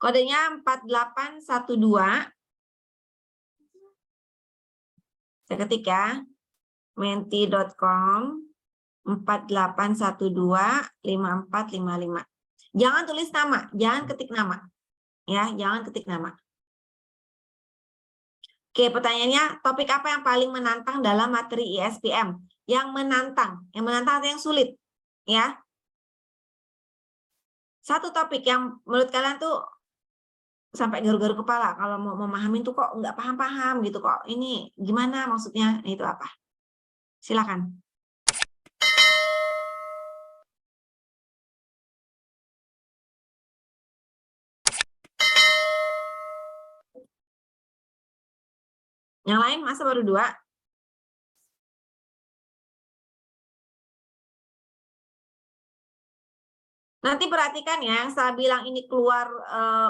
Kodenya 4812. Saya ketik ya. menti.com 48125455. Jangan tulis nama, jangan ketik nama. Ya, jangan ketik nama. Oke, pertanyaannya, topik apa yang paling menantang dalam materi ISPM? Yang menantang atau yang sulit? Ya. Satu topik yang menurut kalian tuh sampai garu-garu kepala kalau mau memahami tuh kok nggak paham-paham gitu kok. Ini gimana maksudnya? Itu apa? Silakan. Yang lain masa baru 2? Nanti perhatikan ya, yang saya bilang ini keluar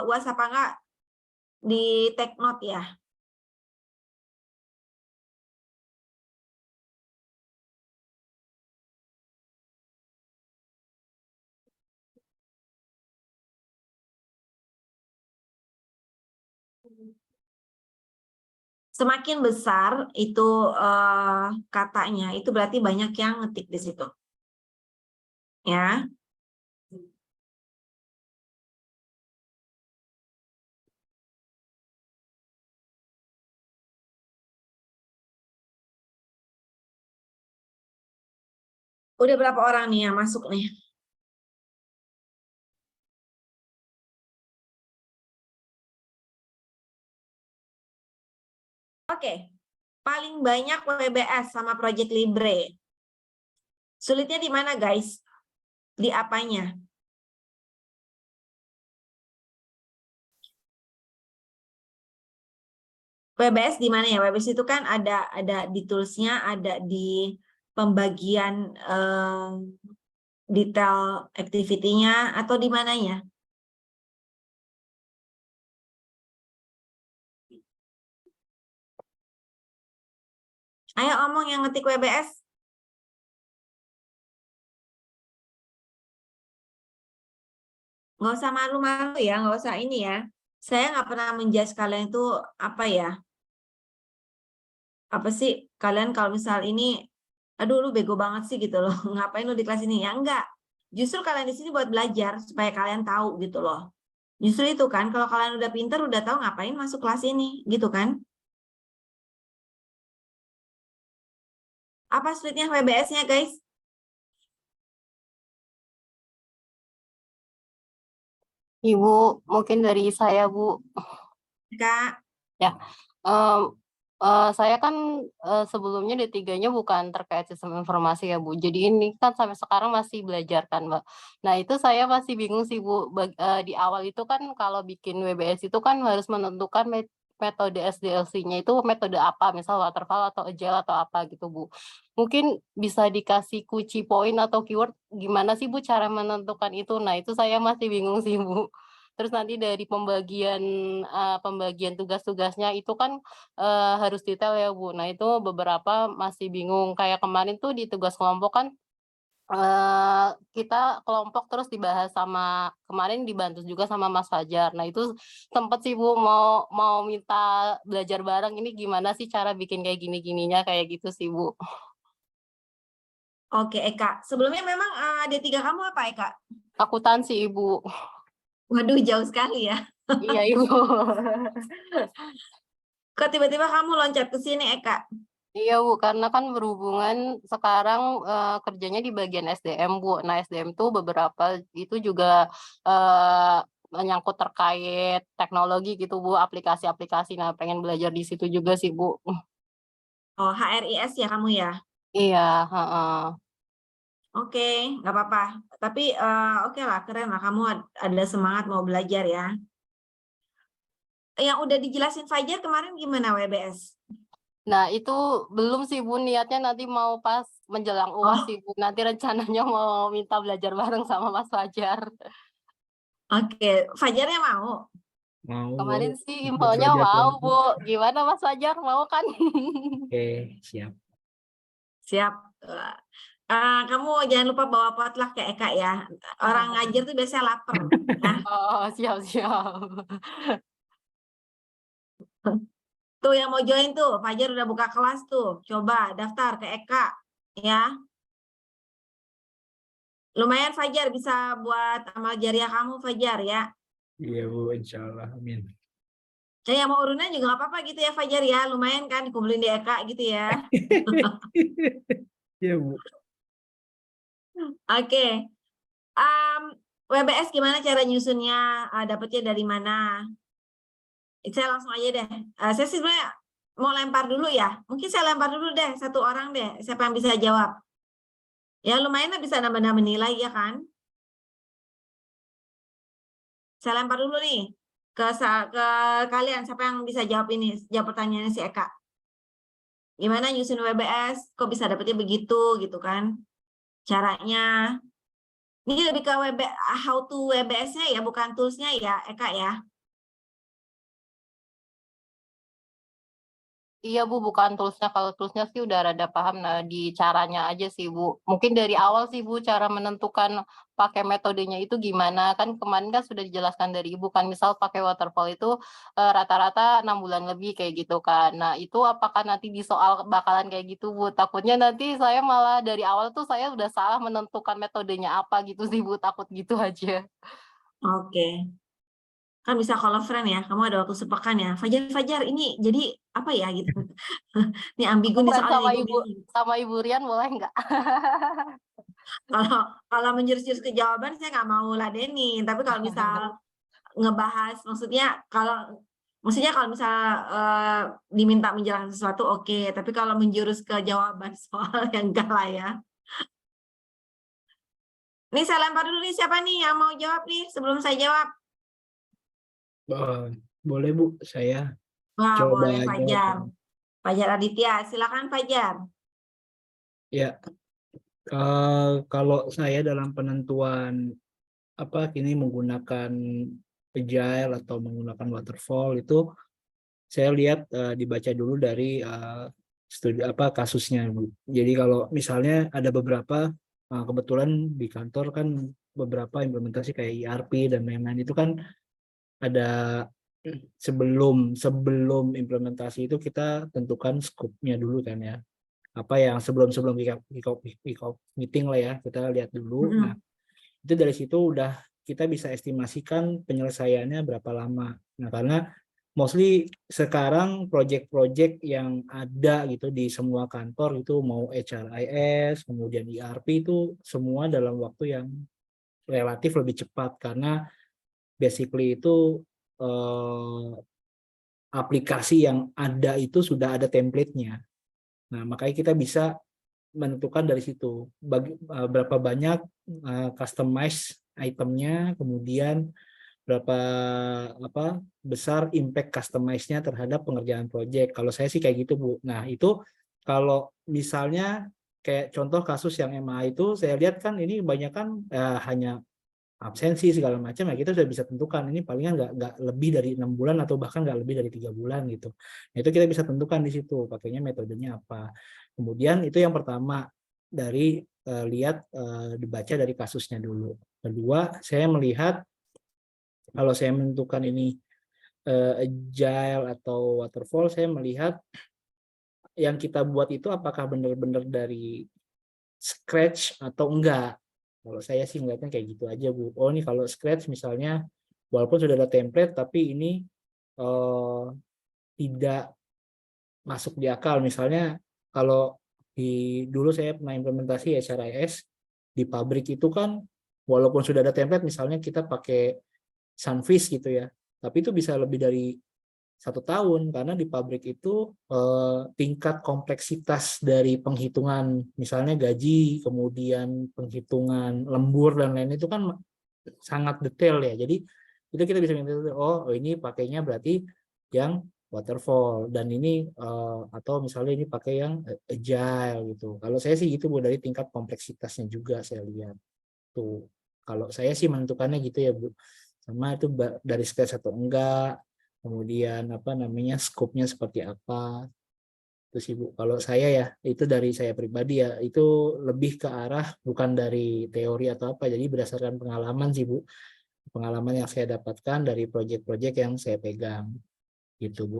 UAS apa enggak, di take note ya. Semakin besar itu katanya, itu berarti banyak yang ngetik di situ. Ya. Udah berapa orang nih yang masuk nih? Oke. Paling banyak WBS sama Project Libre. Sulitnya di mana, guys? Di apanya? WBS di mana ya? WBS itu kan ada di tools-nya, ada di pembagian detail activity-nya, atau di mananya? Ayo omong yang ngetik WBS. Nggak usah malu-malu ya, nggak usah ini ya. Saya nggak pernah menjudge kalian itu apa ya. Apa sih, kalian kalau misal ini, aduh lu bego banget sih gitu loh. Ngapain lu di kelas ini? Ya enggak. Justru kalian di sini buat belajar, supaya kalian tahu gitu loh. Justru itu kan, kalau kalian udah pinter, udah tahu ngapain masuk kelas ini, gitu kan. Apa sulitnya WBS-nya, guys? Ibu, mungkin dari saya, Bu. Kak, Ya, saya kan sebelumnya D3-nya bukan terkait sistem informasi ya, Bu. Jadi ini kan sampai sekarang masih belajar kan, Mbak. Nah, itu saya masih bingung sih, Bu. Di awal itu kan kalau bikin WBS itu kan harus menentukan metode SDLC-nya itu metode apa, misal waterfall atau agile atau apa gitu, Bu. Mungkin bisa dikasih kunci poin atau keyword gimana sih, Bu, cara menentukan itu? Nah, itu saya masih bingung sih, Bu. Terus nanti dari pembagian tugas-tugasnya itu kan harus detail ya, Bu. Nah, itu beberapa masih bingung. Kayak kemarin tuh di tugas kelompok kan kita kelompok terus dibahas sama kemarin dibantu juga sama Mas Fajar. Nah, itu sempet sih, Bu, mau minta belajar bareng, ini gimana sih cara bikin kayak gini-gininya, kayak gitu sih, Bu. oke Eka. Sebelumnya memang D3 kamu apa, Eka? Akuntansi, Ibu. Waduh, jauh sekali ya. Iya, Ibu. Kok tiba-tiba kamu loncat ke sini, Eka? Iya, Bu, karena kan berhubungan sekarang kerjanya di bagian SDM, Bu. Nah, SDM tuh beberapa itu juga menyangkut terkait teknologi gitu, Bu, aplikasi-aplikasi. Nah, pengen belajar di situ juga sih, Bu. Oh, HRIS ya kamu ya? Iya, heeh. Oke, nggak apa-apa. Tapi oke lah, keren lah. Kamu ada semangat mau belajar ya. Yang udah dijelasin Fajar kemarin gimana WBS? Nah, itu belum sih, Bu, niatnya nanti mau pas menjelang UAS Oh, sih, Bu. Nanti rencananya mau minta belajar bareng sama Mas Fajar. oke. Fajarnya mau? Mau, Bu. Kemarin sih Ikut maunya kerja mau, Bu. kelompok. Gimana Mas Fajar, mau kan? Oke, siap. Siap. Kamu jangan lupa bawa potluck ya Eka ya. Orang ngajar tuh biasanya lapar ya. Oh, siap. Tuh yang mau join tuh, Fajar udah buka kelas tuh. Coba daftar ke Eka ya. Lumayan Fajar bisa buat amal jariah kamu Fajar ya. Iya Bu, insya Allah, amin. Yang mau urunan juga nggak apa-apa gitu ya Fajar ya. Lumayan kan dikumpulin di Eka gitu ya. Iya Bu. Oke. WBS gimana cara nyusunnya? Dapetnya dari mana? Saya langsung aja deh. Saya sih sebenarnya mau lempar dulu ya. Mungkin saya lempar dulu deh, satu orang deh. Siapa yang bisa jawab? Ya lumayan lah bisa nambah-nambah nilai ya kan? Saya lempar dulu nih ke kalian. Siapa yang bisa jawab ini? Jawab pertanyaannya si Eka. Gimana nyusun WBS? Kok bisa dapetnya begitu gitu kan? Caranya. Ini lebih ke how to WBS-nya ya, bukan tools-nya ya, Eka ya. Iya Bu, bukan toolsnya. Kalau toolsnya sih udah rada paham. Nah, di caranya aja sih Bu. Mungkin dari awal sih Bu, cara menentukan pakai metodenya itu gimana. Kan kemarin kan sudah dijelaskan dari Ibu kan, misal pakai waterfall itu rata-rata 6 bulan lebih kayak gitu kan. Nah, itu apakah nanti di soal bakalan kayak gitu Bu? Takutnya nanti saya malah dari awal tuh saya udah salah menentukan metodenya apa gitu sih Bu, takut gitu aja. Oke. Kan bisa call a friend ya, kamu ada waktu sepekan ya. Fajar, ini jadi apa ya gitu. Ini ambigu Aku nih friend soalnya nih, gue bingung. sama Ibu Rian boleh nggak? Kalau menjurus-jurus ke jawaban saya nggak mau ladenin, tapi kalau misal ngebahas, maksudnya kalau misal diminta menjelaskan sesuatu oke, tapi kalau menjurus ke jawaban soal yang enggak lah ya. Nih saya lempar dulu nih, siapa nih yang mau jawab nih sebelum saya jawab? Boleh Bu, saya Wah, coba boleh Fajar. jawab. Fajar Aditya, silakan Fajar. Ya, kalau saya dalam penentuan ini menggunakan agile atau menggunakan waterfall itu saya lihat dibaca dulu dari studi kasusnya Bu. Jadi kalau misalnya ada beberapa kebetulan di kantor kan beberapa implementasi kayak ERP dan lain-lain itu kan ada sebelum implementasi itu kita tentukan scope-nya dulu kan ya. Apa yang sebelum kick off meeting lah ya, kita lihat dulu. Nah, itu dari situ udah kita bisa estimasikan penyelesaiannya berapa lama. Nah, karena mostly sekarang project-project yang ada gitu di semua kantor itu mau HRIS, kemudian ERP itu semua dalam waktu yang relatif lebih cepat karena basically itu aplikasi yang ada itu sudah ada template-nya. Nah, makanya kita bisa menentukan dari situ berapa banyak customize itemnya, kemudian berapa besar impact customize-nya terhadap pengerjaan project. Kalau saya sih kayak gitu Bu. Nah itu kalau misalnya kayak contoh kasus yang MA itu saya lihat kan ini banyak kan hanya absensi segala macam ya, kita sudah bisa tentukan ini palingan nggak lebih dari 6 bulan atau bahkan nggak lebih dari 3 bulan gitu. Nah, itu kita bisa tentukan di situ pakainya metodenya apa. Kemudian itu yang pertama dari lihat dibaca dari kasusnya dulu. Kedua saya melihat kalau saya menentukan ini agile atau waterfall, saya melihat yang kita buat itu apakah benar-benar dari scratch atau enggak. Kalau saya sih ngeliatnya kayak gitu aja Bu. Oh ini kalau scratch misalnya walaupun sudah ada template tapi ini tidak masuk di akal. Misalnya kalau dulu saya pernah implementasi HRIS di pabrik itu kan walaupun sudah ada template misalnya kita pakai Sunfish gitu ya, tapi itu bisa lebih dari 1 tahun karena di pabrik itu tingkat kompleksitas dari penghitungan misalnya gaji, kemudian penghitungan lembur dan lain itu kan sangat detail ya. Jadi itu kita bisa minta oh ini pakainya berarti yang waterfall dan ini atau misalnya ini pakai yang agile gitu. Kalau saya sih gitu Bu dari tingkat kompleksitasnya juga saya lihat tuh. Kalau saya sih menentukannya gitu ya Bu. Sama itu dari scratch atau enggak, kemudian scope-nya seperti apa. Itu sih Bu. Kalau saya ya, itu dari saya pribadi ya, itu lebih ke arah bukan dari teori atau apa, jadi berdasarkan pengalaman sih Bu. Pengalaman yang saya dapatkan dari proyek-proyek yang saya pegang. Gitu Bu.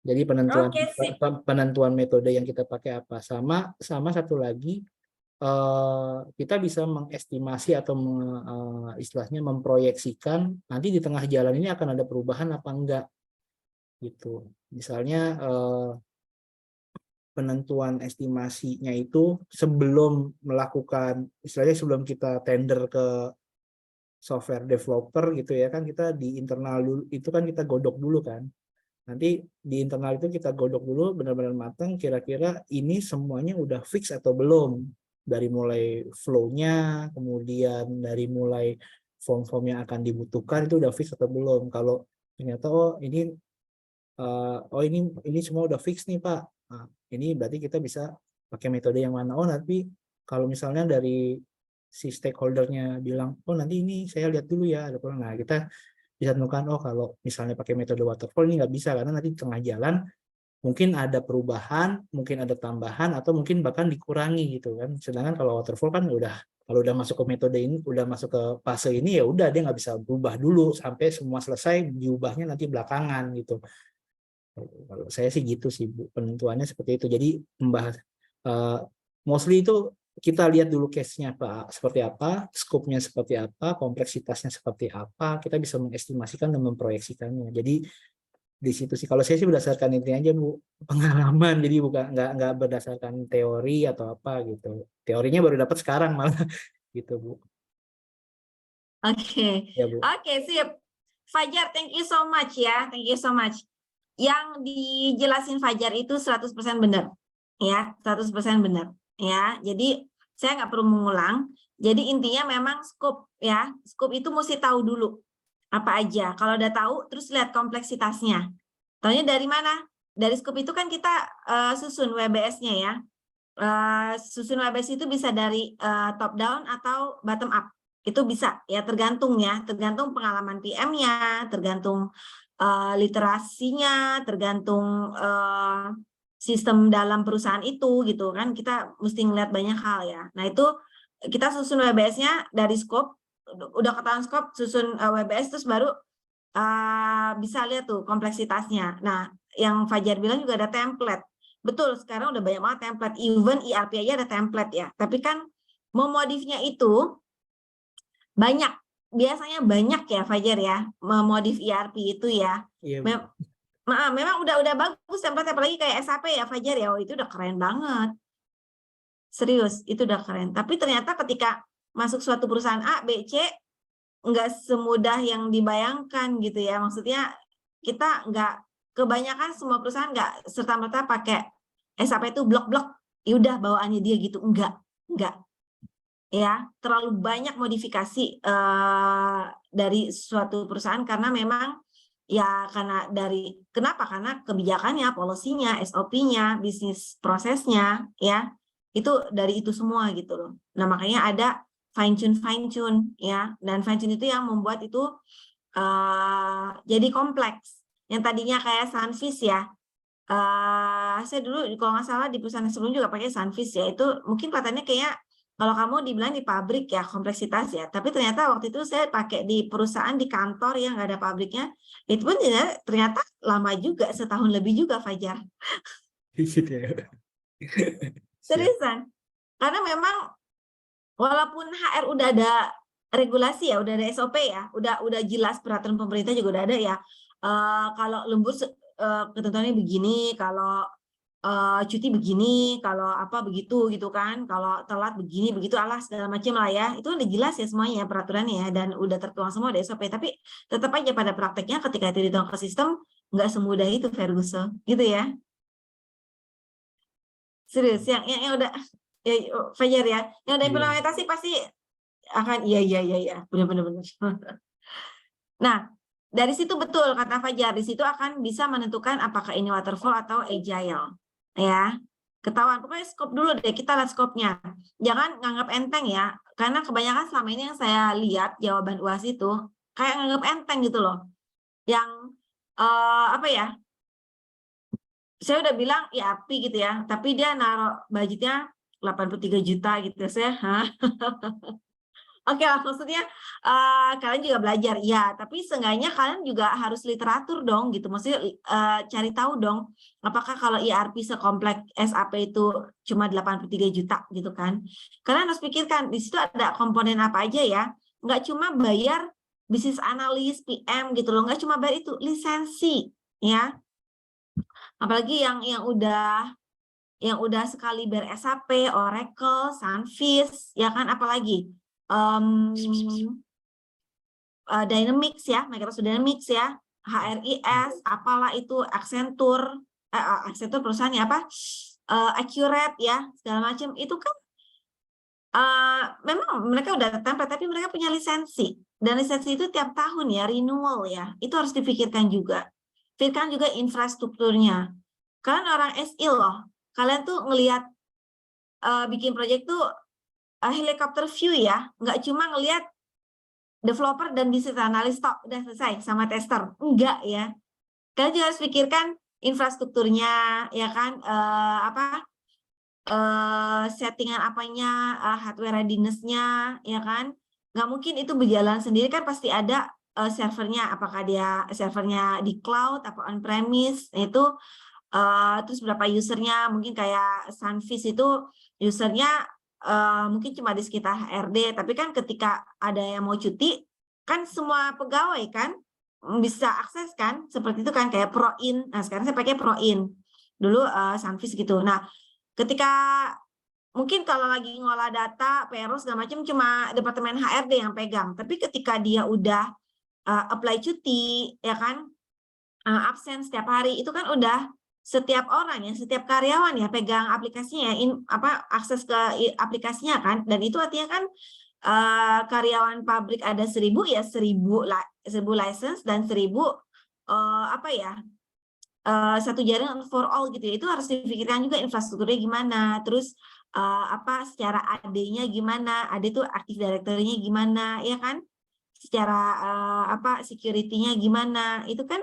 Jadi Oke, sip. penentuan metode yang kita pakai apa. Sama satu lagi, kita bisa mengestimasi atau istilahnya memproyeksikan nanti di tengah jalan ini akan ada perubahan apa enggak gitu. Misalnya penentuan estimasinya itu sebelum melakukan, istilahnya sebelum kita tender ke software developer gitu ya kan, kita di internal dulu itu kan kita godok dulu kan. Nanti di internal itu kita godok dulu benar-benar matang, kira-kira ini semuanya udah fix atau belum. Dari mulai flow-nya, kemudian dari mulai form-form yang akan dibutuhkan itu udah fix atau belum. Kalau ternyata ini semua udah fix nih Pak. Nah, ini berarti kita bisa pakai metode yang mana. Oh nanti kalau misalnya dari si stakeholder-nya bilang, oh nanti ini saya lihat dulu ya. Nah kita bisa tentukan, oh kalau misalnya pakai metode waterfall ini nggak bisa karena nanti di tengah jalan mungkin ada perubahan, mungkin ada tambahan, atau mungkin bahkan dikurangi gitu kan. Sedangkan kalau waterfall kan kalau udah masuk ke metode ini, udah masuk ke fase ini ya udah dia nggak bisa berubah dulu sampai semua selesai, diubahnya nanti belakangan gitu. Kalau saya sih gitu sih Bu, penentuannya seperti itu. Jadi membahas mostly itu kita lihat dulu case-nya Pak seperti apa, scope-nya seperti apa, kompleksitasnya seperti apa, kita bisa mengestimasikan dan memproyeksikannya. Jadi di situ sih kalau saya sih berdasarkan ini aja Bu, pengalaman, jadi bukan nggak berdasarkan teori atau apa gitu. Teorinya baru dapat sekarang malah gitu Bu. Oke, Ya Bu. oke, sip. Fajar, thank you so much ya, thank you so much. Yang dijelasin Fajar itu 100% benar, ya, 100% benar, ya. Jadi saya nggak perlu mengulang. Jadi intinya memang scope, ya, scope itu mesti tahu dulu apa aja. Kalau udah tahu, terus lihat kompleksitasnya. Taunya dari mana? Dari scope itu kan kita susun WBS-nya ya. Susun WBS itu bisa dari top down atau bottom up. Itu bisa ya, tergantung pengalaman PM-nya, tergantung literasinya, tergantung sistem dalam perusahaan itu gitu kan. Kita mesti ngeliat banyak hal ya. Nah itu kita susun WBS-nya dari scope, udah ketahuan scope, susun WBS, terus baru bisa lihat tuh kompleksitasnya. Nah yang Fajar bilang juga ada template. Betul, sekarang udah banyak banget template, even ERP aja ada template ya. Tapi kan memodifnya itu banyak, biasanya banyak ya Fajar ya, memodif ERP itu ya. Iya Bu. Memang udah bagus template, apalagi kayak SAP ya Fajar ya, itu udah keren banget. Serius, itu udah keren. Tapi ternyata ketika masuk suatu perusahaan A, B, C, nggak semudah yang dibayangkan gitu ya. Maksudnya kita nggak, kebanyakan semua perusahaan nggak serta-merta pakai SAP itu blok-blok, ya udah bawaannya dia gitu. Enggak. Ya, terlalu banyak modifikasi dari suatu perusahaan karena memang ya kenapa? Karena kebijakannya, polisinya, SOP-nya, bisnis prosesnya ya. Itu dari itu semua gitu loh. Nah, makanya ada fine tune ya. Dan fine tune itu yang membuat itu jadi kompleks. Yang tadinya kayak Sunfish ya. Saya dulu kalau nggak salah di perusahaan sebelum juga pakai Sunfish ya. Itu mungkin kelihatannya kayak kalau kamu dibilang di pabrik ya kompleksitas ya, tapi ternyata waktu itu saya pakai di perusahaan di kantor yang nggak ada pabriknya, itu pun ternyata lama juga, setahun lebih juga Fajar. Gitu ya. Seriusan, karena memang walaupun HR udah ada regulasi ya, udah ada SOP ya, udah jelas peraturan pemerintah juga udah ada ya. Kalau lembur ketentuannya begini, kalau cuti begini, kalau apa begitu gitu kan, kalau telat begini begitu, alah segala macam lah ya. Itu udah jelas ya semuanya peraturannya ya, dan udah tertuang semua di SOP. Tapi tetap aja pada prakteknya ketika itu dituang ke sistem nggak semudah itu Ferguson, gitu ya. Serius, yang udah ya, Fajar ya, yang udah implementasi pasti akan iya benar. Nah, dari situ betul kata Fajar, di situ akan bisa menentukan apakah ini waterfall atau agile. Ya, ketahuan. Pokoknya scope dulu deh, kita lihat scope-nya. Jangan nganggap enteng ya, karena kebanyakan selama ini yang saya lihat jawaban UAS itu kayak nganggap enteng gitu loh. Yang apa ya? saya udah bilang ERP gitu ya, tapi dia naruh budgetnya 83 juta gitu. Saya, hah? Oke lah, maksudnya kalian juga belajar, ya. Tapi seenggaknya kalian juga harus literatur dong, gitu. Maksudnya cari tahu dong, apakah kalau ERP sekompleks SAP itu cuma 83 juta gitu kan? Kalian harus pikirkan di situ ada komponen apa aja ya. Nggak cuma bayar bisnis analis, PM gitu loh, nggak cuma bayar itu, lisensi, ya. Apalagi yang udah sekali bayar SAP, Oracle, Sunfish, ya kan, apalagi Dynamics ya, Microsoft Dynamics ya, HRIS, apalah itu, Accenture perusahaannya apa, Accurate ya, segala macam itu kan memang mereka udah template, tapi mereka punya lisensi, dan lisensi itu tiap tahun ya, renewal ya, itu harus dipikirkan juga. Pikirkan juga infrastrukturnya. Kalian orang SI loh, kalian tuh ngelihat bikin proyek tuh helikopter view ya, nggak cuma ngelihat developer dan business analyst tok, udah selesai sama tester, enggak ya. Kalian juga harus pikirkan infrastrukturnya, ya kan, settingan apanya, hardware readiness-nya, ya kan. Nggak mungkin itu berjalan sendiri, kan pasti ada servernya, apakah dia servernya di cloud apa on premise, itu terus berapa usernya, mungkin kayak Sunfish itu usernya mungkin cuma di sekitar HRD, tapi kan ketika ada yang mau cuti, kan semua pegawai kan bisa akses kan, seperti itu kan, kayak Proin. Nah sekarang saya pakai Proin, dulu Sunfish gitu. Nah ketika mungkin kalau lagi ngolah data, payroll segala macam cuma departemen HRD yang pegang, tapi ketika dia udah apply cuti, ya kan, absen setiap hari, itu kan udah setiap orang ya, setiap karyawan ya pegang aplikasinya ya, akses ke aplikasinya kan, dan itu artinya kan karyawan pabrik ada 1.000 ya 1.000 license dan 1.000 satu jaringan for all gitu ya. Itu harus dipikirkan juga infrastrukturnya gimana, terus secara AD-nya gimana, AD itu Active Directory-nya gimana, ya kan, secara security-nya gimana, itu kan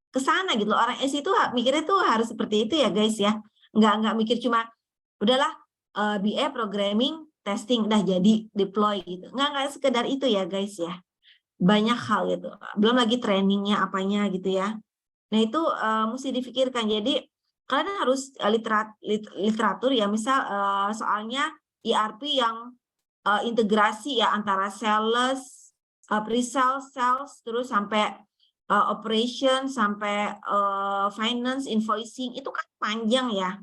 kesana gitu loh. Orang SI itu mikirnya tuh harus seperti itu ya guys ya, nggak mikir cuma udahlah BA programming testing udah jadi deploy gitu, nggak sekedar itu ya guys ya, banyak hal gitu, belum lagi trainingnya apanya gitu ya. Nah itu mesti dipikirkan. Jadi kalian harus literatur ya, misal soalnya ERP yang integrasi ya antara sales, pre-sales, sales, terus sampai operation, sampai finance, invoicing, itu kan panjang ya,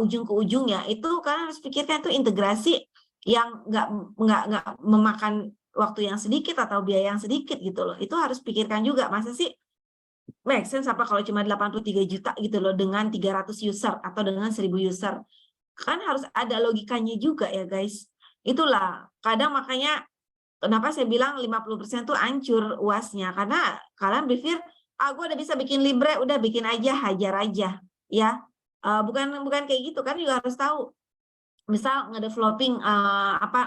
ujung ke ujung ya. Itu kalian harus pikirkan itu integrasi yang nggak memakan waktu yang sedikit atau biaya yang sedikit gitu loh. Itu harus pikirkan juga, masa sih make sense apa kalau cuma 83 juta gitu loh dengan 300 user atau dengan 1.000 user. Kan harus ada logikanya juga ya guys. Itulah kadang makanya kenapa saya bilang 50% tuh hancur UASnya, karena kalian berpikir gue udah bisa bikin Libre, udah bikin aja, hajar aja ya. Bukan kayak gitu kan, juga harus tahu. Misal ngedeveloping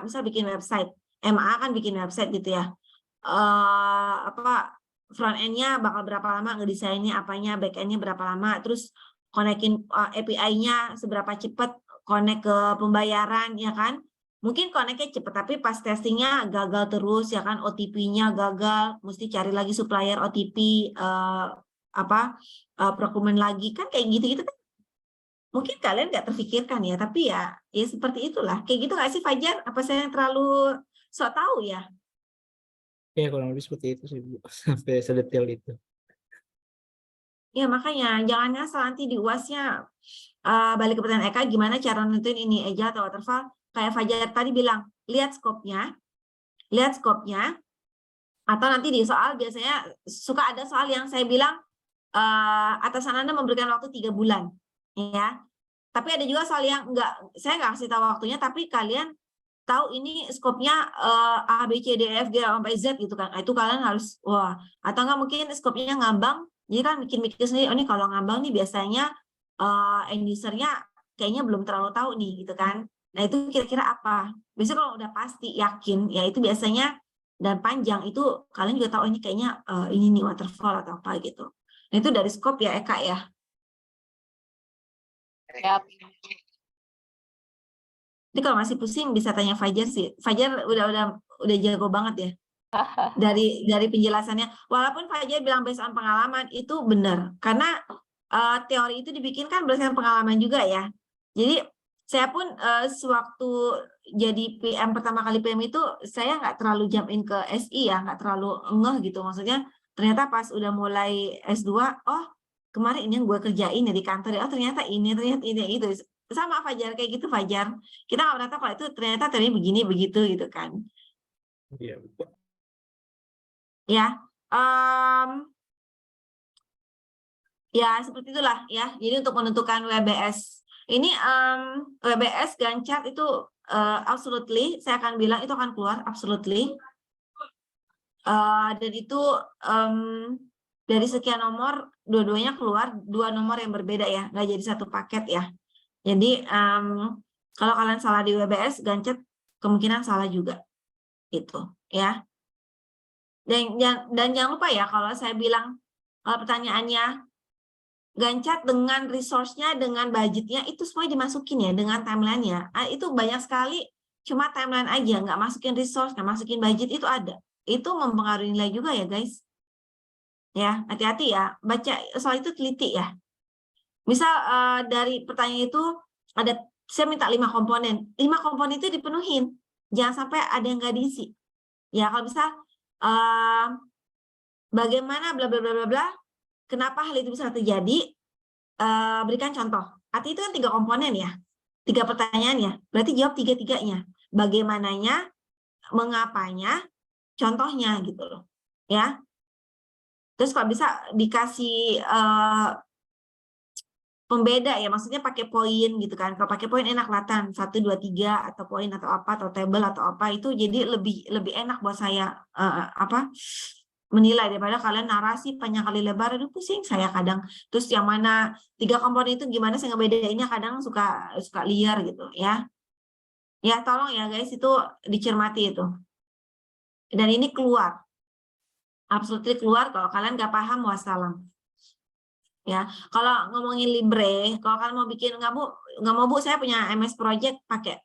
misal bikin website, MA kan bikin website gitu ya. Front end-nya bakal berapa lama, ngedesainnya apanya, back end-nya berapa lama, terus konekin API-nya seberapa cepat, connect ke pembayaran ya kan. Mungkin connect-nya cepat, tapi pas testingnya gagal terus ya kan, OTP-nya gagal, mesti cari lagi supplier OTP, procurement lagi kan, kayak gitu-gitu kan. Mungkin kalian nggak terpikirkan ya, tapi ya seperti itulah. Kayak gitu nggak sih Fajar? Apa saya yang terlalu sok tahu ya? Ya kurang lebih seperti itu sih Bu, sampai sedetail itu. Ya makanya jangan ngasal nanti di UASnya balik ke pertanyaan Eka, gimana cara nentuin ini Agile atau Waterfall. Kayak Fajar tadi bilang, lihat skopnya, atau nanti di soal biasanya suka ada soal yang saya bilang atasan Anda memberikan waktu 3 bulan, ya. Tapi ada juga soal yang saya nggak kasih tahu waktunya, tapi kalian tahu ini skopnya A, B, C, D, E, F, G, sampai Z gitu kan. Itu kalian harus, atau nggak mungkin skopnya ngambang, jadi kan mikir-mikir sendiri, ini kalau ngambang nih biasanya end user-nya kayaknya belum terlalu tahu nih gitu kan. Nah itu kira-kira apa? Biasanya kalau udah pasti yakin, ya itu biasanya, dan panjang, itu kalian juga tahu ini kayaknya ini nih waterfall atau apa gitu. Nah itu dari skop ya Eka ya. Siap. Jadi kalau masih pusing bisa tanya Fajar sih. Fajar udah jago banget ya dari penjelasannya. Walaupun Fajar bilang based on pengalaman itu benar karena teori itu dibikinkan berdasarkan pengalaman juga ya. Jadi saya pun sewaktu jadi PM pertama kali PM itu saya nggak terlalu jump in ke SI ya, nggak terlalu ngeh gitu. Maksudnya ternyata pas udah mulai S2, oh kemarin ini yang gue kerjain ya di kantor ya, oh ternyata ini itu. Sama Fajar kayak gitu Fajar. Kita nggak pernah tahu kalau itu ternyata teorinya begini begitu gitu kan. Iya, betul. Ya. Ya, seperti itulah ya. Jadi untuk menentukan WBS. Ini WBS Gantt chart itu absolutely, saya akan bilang itu akan keluar absolutely. Dan itu dari sekian nomor, dua-duanya keluar, 2 nomor yang berbeda ya, nggak jadi satu paket ya. Jadi kalau kalian salah di WBS, Gantt chart kemungkinan salah juga. Itu ya. Dan jangan lupa ya, kalau saya bilang pertanyaannya, Gantt chart dengan resource-nya, dengan budgetnya, itu semua dimasukin ya, dengan timeline-nya. Itu banyak sekali, cuma timeline aja, nggak masukin resource, nggak masukin budget, itu ada. Itu mempengaruhi nilai juga ya, guys. Ya, hati-hati ya, baca soal itu teliti ya. Misal dari pertanyaan itu, saya minta 5 komponen. 5 komponen itu dipenuhin. Jangan sampai ada yang nggak diisi. Ya, kalau bisa, bagaimana bla bla bla bla bla, kenapa hal itu bisa terjadi? Berikan contoh. Arti itu kan 3 komponen ya, 3 pertanyaan ya. Berarti jawab 3-3-nya. Bagaimananya, mengapanya, contohnya gitu loh. Ya. Terus kalau bisa dikasih pembeda ya, maksudnya pakai poin gitu kan. Kalau pakai poin enak kelihatan 1, 2, 3 atau poin atau apa atau table atau apa itu jadi lebih enak buat saya menilai daripada kalian narasi panjang kali lebar, aduh pusing saya kadang. Terus yang mana 3 komponen itu gimana saya ngebedainnya, kadang suka liar gitu ya. Ya tolong ya guys, itu dicermati itu. Dan ini keluar. Absolutely keluar, kalau kalian nggak paham wassalam. Ya, kalau ngomongin Libre, kalau kalian mau bikin nggak mau bu, saya punya MS Project pakai.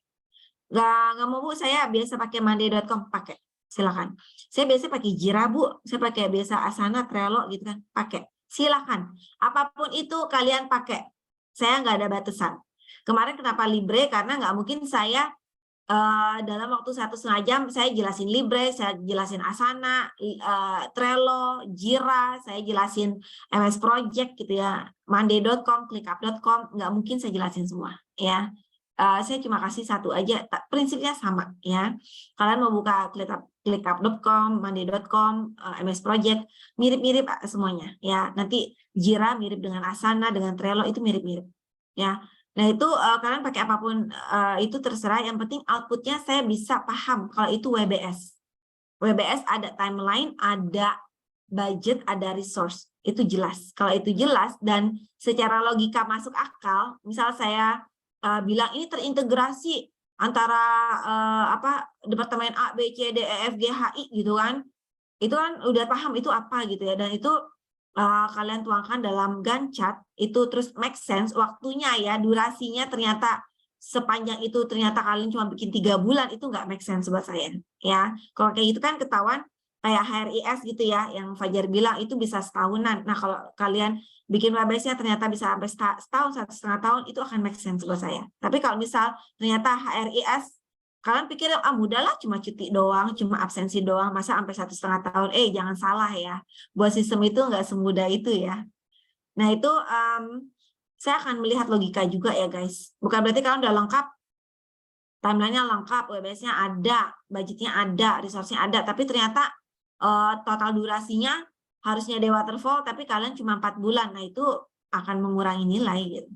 Nggak mau bu, saya biasa pakai monday.com pakai. Silakan. Saya biasa pakai Jira bu, saya pakai biasa Asana, Trello gitu kan, pakai. Silakan. Apapun itu kalian pakai. Saya nggak ada batasan. Kemarin kenapa Libre? Karena nggak mungkin saya dalam waktu 1,5 jam saya jelasin Libre, saya jelasin Asana, Trello, Jira, saya jelasin MS Project gitu ya, monday.com, clickup.com, nggak mungkin saya jelasin semua ya. Saya cuma kasih satu aja, prinsipnya sama ya. Kalian mau buka clickup.com, monday.com, MS Project, mirip-mirip semuanya ya. Nanti Jira mirip dengan Asana, dengan Trello itu mirip-mirip ya. Nah itu kalian pakai apapun itu terserah, yang penting outputnya saya bisa paham kalau itu WBS. WBS ada timeline, ada budget, ada resource, itu jelas. Kalau itu jelas dan secara logika masuk akal, misal saya bilang ini terintegrasi antara departemen A, B, C, D, E, F, G, H, I gitu kan, itu kan udah paham itu apa gitu ya, dan itu kalian tuangkan dalam Gantt chart itu terus make sense, waktunya ya, durasinya ternyata sepanjang itu, ternyata kalian cuma bikin 3 bulan, itu nggak make sense buat saya ya. Kalau kayak gitu kan ketahuan kayak HRIS gitu ya, yang Fajar bilang itu bisa setahunan. Nah kalau kalian bikin WBS-nya ternyata bisa sampai setahun, 1,5 tahun, itu akan make sense buat saya. Tapi kalau misal ternyata HRIS kalian pikir mudahlah, cuma cuti doang, cuma absensi doang, masa sampai 1,5 tahun? Jangan salah ya, buat sistem itu nggak semudah itu ya. Nah itu saya akan melihat logika juga ya guys. Bukan berarti kalian udah lengkap, timelinenya lengkap, WBS-nya ada, budgetnya ada, resource-nya ada, tapi ternyata total durasinya harusnya di waterfall, tapi kalian cuma 4 bulan. Nah itu akan mengurangi nilai gitu.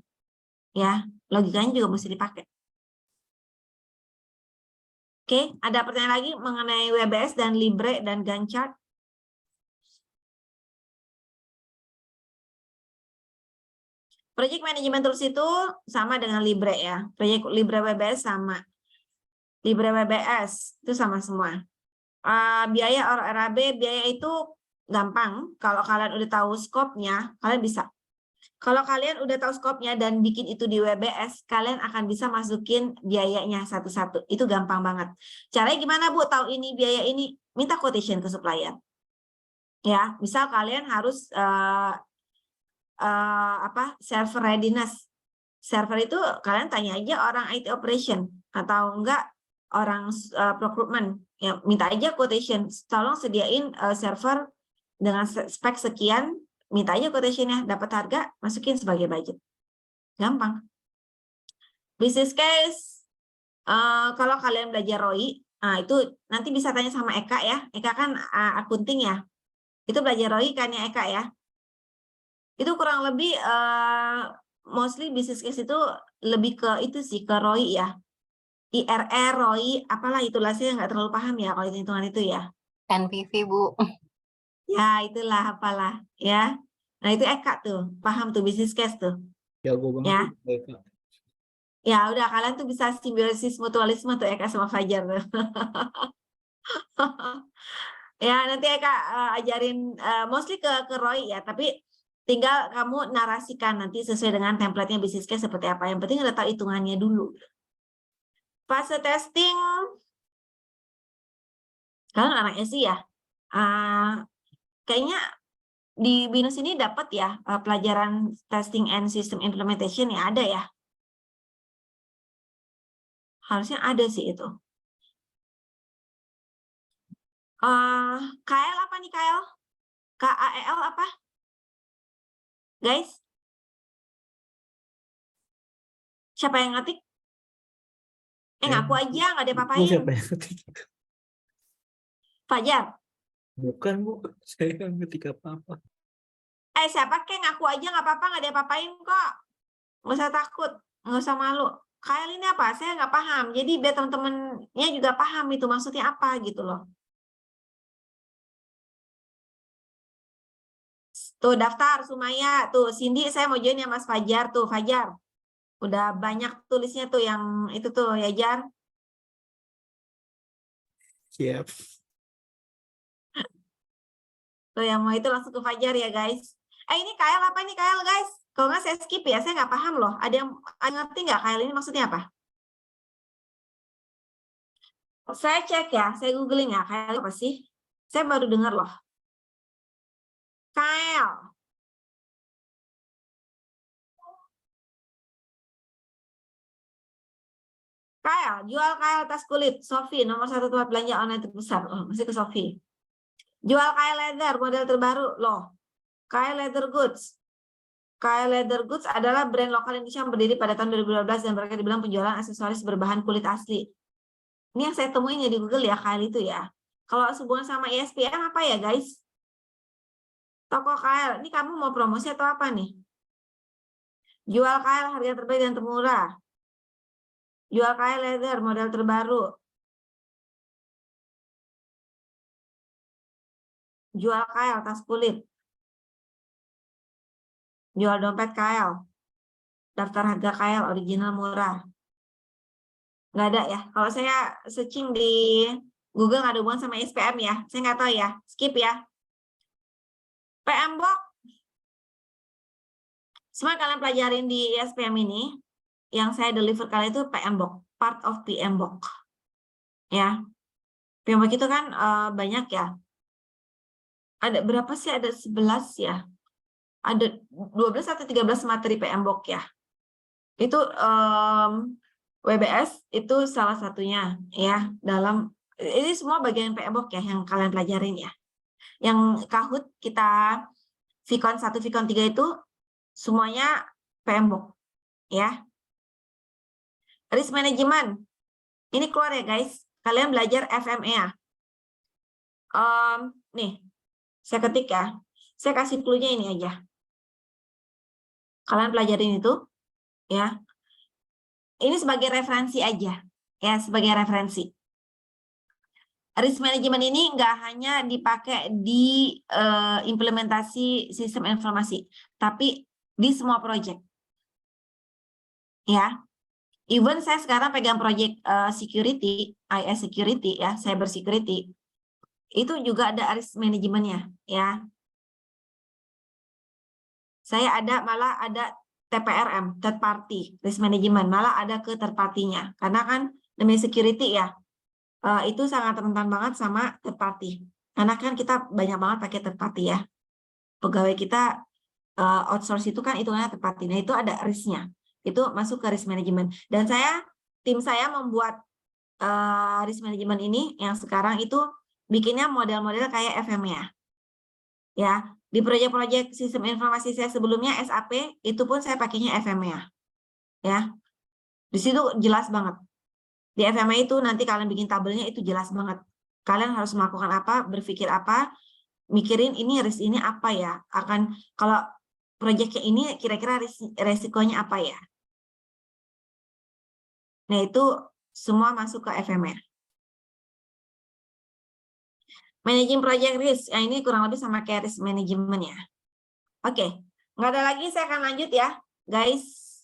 Ya, logikanya juga mesti dipakai. Oke, ada pertanyaan lagi mengenai WBS dan Libre dan Gantt chart? Project Management Tools itu sama dengan Libre ya. Project Libre WBS sama. Libre WBS itu sama semua. Biaya or RAB, biaya itu gampang. Kalau kalian udah tahu scope-nya, kalian bisa. Kalau kalian udah tahu skopnya dan bikin itu di WBS, kalian akan bisa masukin biayanya satu-satu. Itu gampang banget. Caranya gimana, Bu? Tahu ini biaya ini, minta quotation ke supplier. Ya, misal kalian harus server readiness. Server itu kalian tanya aja orang IT operation atau enggak orang procurement. Ya, minta aja quotation. Tolong sediain server dengan spek sekian. Minta aja quotation-nya, dapat harga, masukin sebagai budget. Gampang. Business case, kalau kalian belajar ROI, itu nanti bisa tanya sama Eka ya. Eka kan akunting ya. Itu belajar ROI kan ya Eka ya. Itu kurang lebih mostly business case itu lebih ke itu sih, ke ROI ya. IRR, ROI, apalah itulah, saya nggak terlalu paham ya kalau hitungan itu ya. NPV, Bu. Ya, itulah apalah ya. Nah, itu Eka tuh, paham tuh business case tuh. Jago banget. Ya. Eka. Ya, udah kalian tuh bisa simbiosis mutualisme tuh Eka sama Fajar tuh. Ya, nanti Eka ajarin mostly ke ROI ya, tapi tinggal kamu narasikan nanti sesuai dengan template-nya business case seperti apa. Yang penting udah tahu hitungannya dulu. Fase testing, kalian anak SI ya? Kayaknya di BINUS ini dapat ya pelajaran testing and system implementation ya, ada ya. Harusnya ada sih itu. KL apa nih KL? KAEL apa? Guys? Siapa yang ngetik? Ngaku aja, nggak ada apa-apain. Siapa yang ngetik? Fajar? Bukan, Bu. Saya nggak ngetik apa-apa. Siapa kek ngaku aja, nggak apa-apa, nggak ada apa-apain kok. Nggak usah takut, nggak usah malu. KL ini apa? Saya nggak paham. Jadi biar teman-temannya juga paham itu maksudnya apa gitu loh. Tuh daftar Sumaya, tuh Cindy saya mau join ya Mas Fajar, tuh Fajar. Udah banyak tulisnya tuh yang itu tuh ya Jar. Siap. Tuh yang mau itu langsung ke Fajar ya guys. Ini KL apa nih KL guys? Kalau nggak saya skip ya, saya nggak paham loh. Ada yang ngerti nggak KL ini maksudnya apa? Saya cek ya, saya googling ya, KL apa sih? Saya baru dengar loh. KL. KL, jual KL tas kulit. Sofi, nomor 1 tempat belanja online terbesar. Oh, masih ke Sofi. Jual KL Leather, model terbaru. Loh, KL Leather Goods. KL Leather Goods adalah brand lokal Indonesia yang berdiri pada tahun 2012 dan mereka dibilang penjualan aksesoris berbahan kulit asli. Ini yang saya temuin ya di Google ya, KL itu ya. Kalau hubungan sama ISPM apa ya guys? Toko KL, ini kamu mau promosi atau apa nih? Jual KL harga terbaik dan termurah. Jual KL Leather, model terbaru. Jual KL tas kulit. Jual dompet KL. Daftar harga KL original murah. Nggak ada ya. Kalau saya searching di Google nggak ada hubungan sama SPM ya. Saya nggak tahu ya. Skip ya. PM Box. Semua kalian pelajarin di SPM ini, yang saya deliver kalian itu PM Box. Part of PM Box. Ya. PM Box itu kan banyak ya. Ada berapa sih? Ada 11 ya. Ada 12 atau 13 materi PM Box ya. Itu WBS itu salah satunya ya, dalam ini semua bagian PM Box ya yang kalian pelajarin ya. Yang Kahoot kita Vicon 1 Vicon 3 itu semuanya PM Box ya. Risk management. Ini keluar ya guys. Kalian belajar FMEA. Nih, saya ketik ya. Saya kasih clue-nya ini aja. Kalian pelajarin itu ya. Ini sebagai referensi aja ya, sebagai referensi. Risk management ini nggak hanya dipakai di implementasi sistem informasi, tapi di semua proyek. Ya. Even saya sekarang pegang proyek security, IS security ya, cyber security. Itu juga ada risk manajemennya ya. Saya malah ada TPRM, third party risk management, malah ada ke third party-nya. Karena kan demi security ya, itu sangat rentan banget sama third party. Karena kan kita banyak banget pakai third party ya. Pegawai kita outsource itu kan hitungannya third party. Nah, itu ada risk-nya. Itu masuk ke risk management. Dan tim saya membuat risk management ini yang sekarang itu bikinnya model-model kayak FMEA. Ya, di proyek-proyek sistem informasi saya sebelumnya SAP itu pun saya pakainya FMEA. Ya. Di situ jelas banget. Di FMEA itu nanti kalian bikin tabelnya itu jelas banget. Kalian harus melakukan apa, berpikir apa, mikirin ini risk ini apa ya. Kalau proyeknya ini kira-kira resikonya apa ya. Nah, itu semua masuk ke FMEA. Managing project risk, yang ini kurang lebih sama kayak risk management ya. Oke, nggak ada lagi, saya akan lanjut ya, guys.